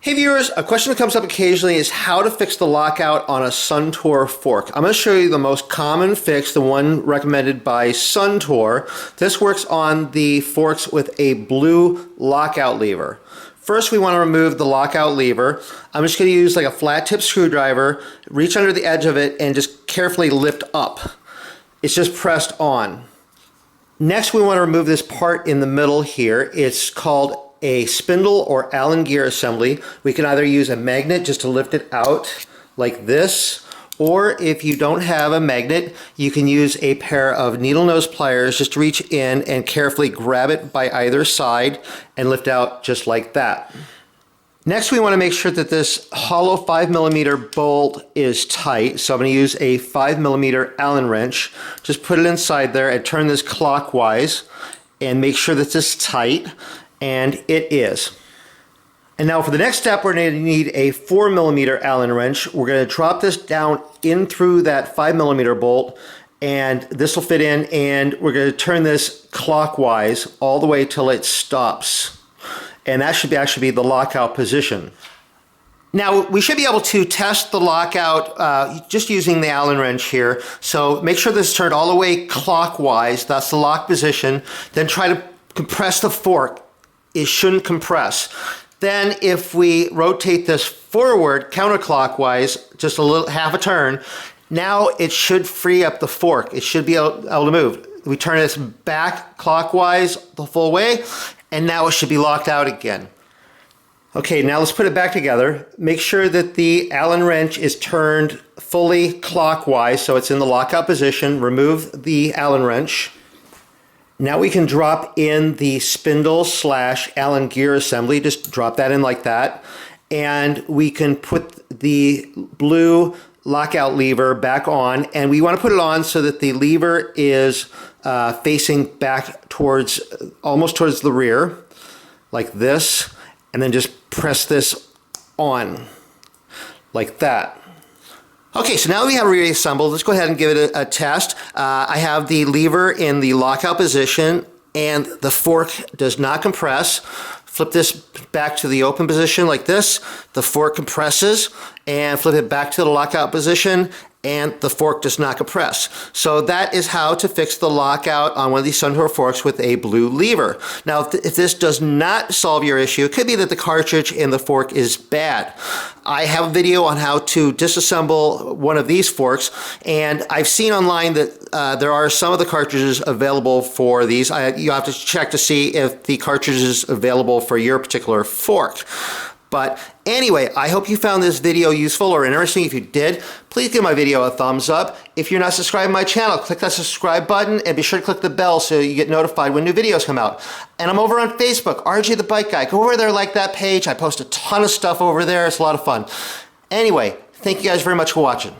Hey viewers, a question that comes up occasionally is how to fix the lockout on a Suntour fork. I'm going to show you the most common fix, the one recommended by Suntour. This works on the forks with a blue lockout lever. First, we want to remove the lockout lever. I'm just going to use like a flat tip screwdriver, reach under the edge of it, and just carefully lift up. It's just pressed on. Next, we want to remove this part in the middle here. It's called a spindle or Allen gear assembly. We can either use a magnet just to lift it out like this, or if you don't have a magnet, you can use a pair of needle nose pliers just to reach in and carefully grab it by either side and lift out just like that. Next, we want to make sure that this hollow 5mm bolt is tight. So I'm going to use a 5mm Allen wrench. Just put it inside there and turn this clockwise and make sure that this is tight. And it is. And now for the next step, we're going to need a 4mm Allen wrench. We're going to drop this down in through that 5mm bolt, and this will fit in, and we're going to turn this clockwise all the way till it stops. And that should actually be the lockout position. Now, we should be able to test the lockout just using the Allen wrench here. So make sure this is turned all the way clockwise. That's the lock position. Then try to compress the fork. It shouldn't compress. Then if we rotate this forward counterclockwise, just a little half a turn, now it should free up the fork. It should be able to move. We turn this back clockwise the full way, and now it should be locked out again. Okay, now let's put it back together. Make sure that the Allen wrench is turned fully clockwise so it's in the lockout position. Remove the Allen wrench. Now we can drop in the spindle / Allen gear assembly. Just drop that in like that. And we can put the blue lockout lever back on. And we want to put it on so that the lever is facing back towards, almost towards the rear, like this. And then just press this on, like that. Okay, so now that we have reassembled, let's go ahead and give it a test. I have the lever in the lockout position and the fork does not compress. Flip this back to the open position like this. The fork compresses, and flip it back to the lockout position and the fork does not compress. So that is how to fix the lockout on one of these Suntour forks with a blue lever. Now, if this does not solve your issue, it could be that the cartridge in the fork is bad. I have a video on how to disassemble one of these forks, and I've seen online that there are some of the cartridges available for these. You have to check to see if the cartridge is available for your particular fork. But anyway, I hope you found this video useful or interesting. If you did, please give my video a thumbs up. If you're not subscribed to my channel, click that subscribe button and be sure to click the bell so you get notified when new videos come out. And I'm over on Facebook, RJ the Bike Guy. Go over there, like that page. I post a ton of stuff over there. It's a lot of fun. Anyway, thank you guys very much for watching.